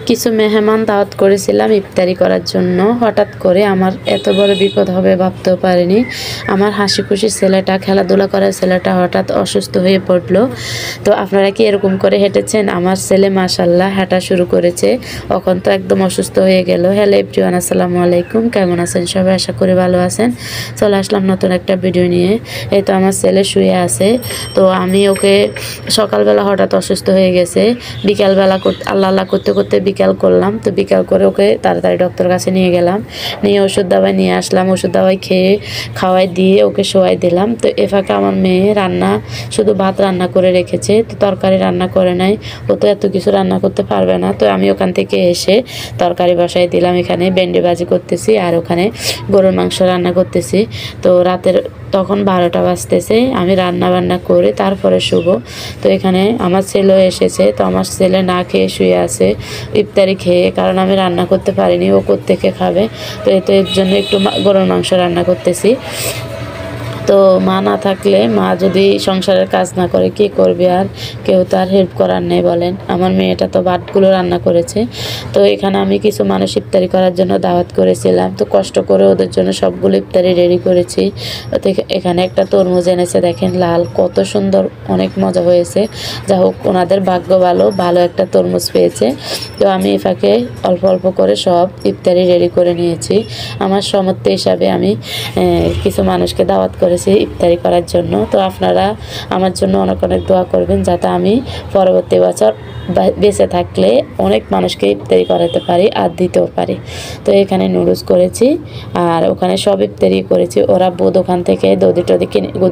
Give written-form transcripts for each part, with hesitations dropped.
কিছু মেহমান দাওয়াত করেছিলাম ইফতারি করার জন্য। হঠাৎ করে আমার এত বড় বিপদ হবে ভাবতেও পারিনি। আমার হাসি খুশি ছেলেটা, খেলাধুলা করার ছেলেটা হঠাৎ অসুস্থ হয়ে পড়লো। তো আপনারা কি এরকম করে হেঁটেছেন? আমার ছেলে মাশাল্লাহ হাঁটা শুরু করেছে, এখন তো একদম অসুস্থ হয়ে গেল। হ্যালো এভরিওয়ান, আসসালামু আলাইকুম। কেমন আছেন সবাই? আশা করি ভালো আছেন। চলে আসলাম নতুন একটা ভিডিও নিয়ে। এই তো আমার ছেলে শুয়ে আছে। তো আমি ওকে সকালবেলা হঠাৎ অসুস্থ হয়ে গেছে, বিকালবেলা আল্লাহ আল্লাহ করতে করতে বিকাল করলাম। তো বিকাল করে ওকে তাড়াতাড়ি ডক্টর কাছে নিয়ে গেলাম, নিয়ে ওষুধ দাওয়াই নিয়ে আসলাম। ওষুধ দাওয়াই খেয়ে খাওয়াই দিয়ে ওকে শোয়াই দিলাম। তো এ ফাঁকে আমার মেয়ে শুধু ভাত রান্না করে রেখেছে, তো তরকারি রান্না করে নাই। ও তো এত কিছু রান্না করতে পারবে না। তো আমি ওখান থেকে এসে তরকারি বসাই দিলাম। এখানে ভেন্ডি ভাজি করতেছি আর ওখানে গরুর মাংস রান্না করতেছি। তো রাতের তখন 12টা বাজতেছে, আমি রান্না বান্না করে তারপরে শুব। তো এখানে আমার ছেলেও এসেছে। তো আমার ছেলে না খেয়ে শুয়ে আছে ইফতারি খেয়ে, কারণ আমি রান্না করতে পারিনি, ও কোত্থেকে খাবে। তো এর জন্য একটু গরুর মাংস রান্না করতেছি। তো মা না থাকলে, মা যদি সংসারের কাজ না করে কি করবে? আর কেউ তো আর হেল্প করার নেই বলেন। আমার মেয়েটা তো ভাতগুলো রান্না করেছে। তো এখানে আমি কিছু মানুষ ইফতারি করার জন্য দাওয়াত করেছিলাম, তো কষ্ট করে ওদের জন্য সবগুলো ইফতারি রেডি করেছি। তো এখানে একটা তরমুজ এনেছে, দেখেন লাল, কত সুন্দর, অনেক মজা হয়েছে। যা হোক, ওনাদের ভাগ্য ভালো, ভালো একটা তরমুজ পেয়েছে। তো আমি এ ফাঁকে অল্প অল্প করে সব ইফতারি রেডি করে নিয়েছি। আমার সমর্থ হিসাবে আমি কিছু মানুষকে দাওয়াত করেছি ইফতারি করার জন্য। তো আপনারা আমার জন্য অনেক অনেক দোয়া করবেন, যাতে আমি পরবর্তী বছর বেঁচে থাকলে অনেক মানুষকে ইফতারি করাতে পারি আর দিতেও পারি। তো এখানে নুডলস করেছি আর ওখানে সব ইফতারি করেছি। ওরা দোকান থেকে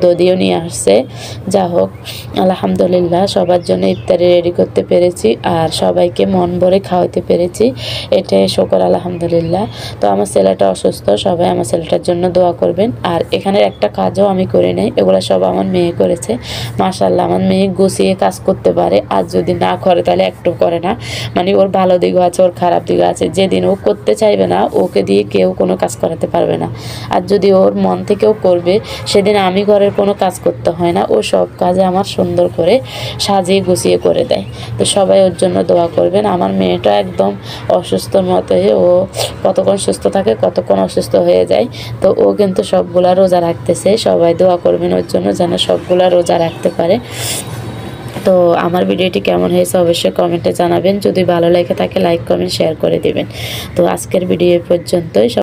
দধিও নিয়ে আসছে। যা হোক, আলহামদুলিল্লাহ সবার জন্য ইফতারি রেডি করতে পেরেছি আর সবাইকে মন ভরে খাওয়াতে পেরেছি, এটাই শুকর আলহামদুলিল্লাহ। তো আমার ছেলেটা অসুস্থ, সবাই আমার ছেলেটার জন্য দোয়া করবেন। আর এখানে একটা কাজও আমি করি নাই, এগুলো সব আমার মেয়ে করেছে। মাশাআল্লাহ, আমার মেয়ে গুছিয়ে কাজ করতে পারে, আর যদি না করে তাহলে একটু করে না। মানে ওর ভালো দিকও আছে, ওর খারাপ দিকও আছে। যেদিন ও করতে চাইবে না, ওকে দিয়ে কেউ কোনো কাজ করাতে পারবে না। আর যদি ওর মন থেকেও করবে, সেদিন আমি ঘরের কোনো কাজ করতে হয় না, ও সব কাজে আমার সুন্দর করে সাজিয়ে গুছিয়ে করে দেয়। তো সবাই ওর জন্য দোয়া করবেন। আমার মেয়েটা একদম অসুস্থর মতোই, ও কতক্ষণ সুস্থ থাকে, কতক্ষণ অসুস্থ হয়ে যায়। তো ও কিন্তু সবগুলা রোজা রাখতেছে। সবাই দোয়া করবেন ওর জন্য, যেন সবগুলা রোজা রাখতে পারে। তো আমার ভিডিওটি কেমন হয়েছে অবশ্যই কমেন্টে জানাবেন। যদি ভালো লেগে থাকে লাইক কমেন্ট শেয়ার করে দিবেন। তো আজকের ভিডিও পর্যন্তই।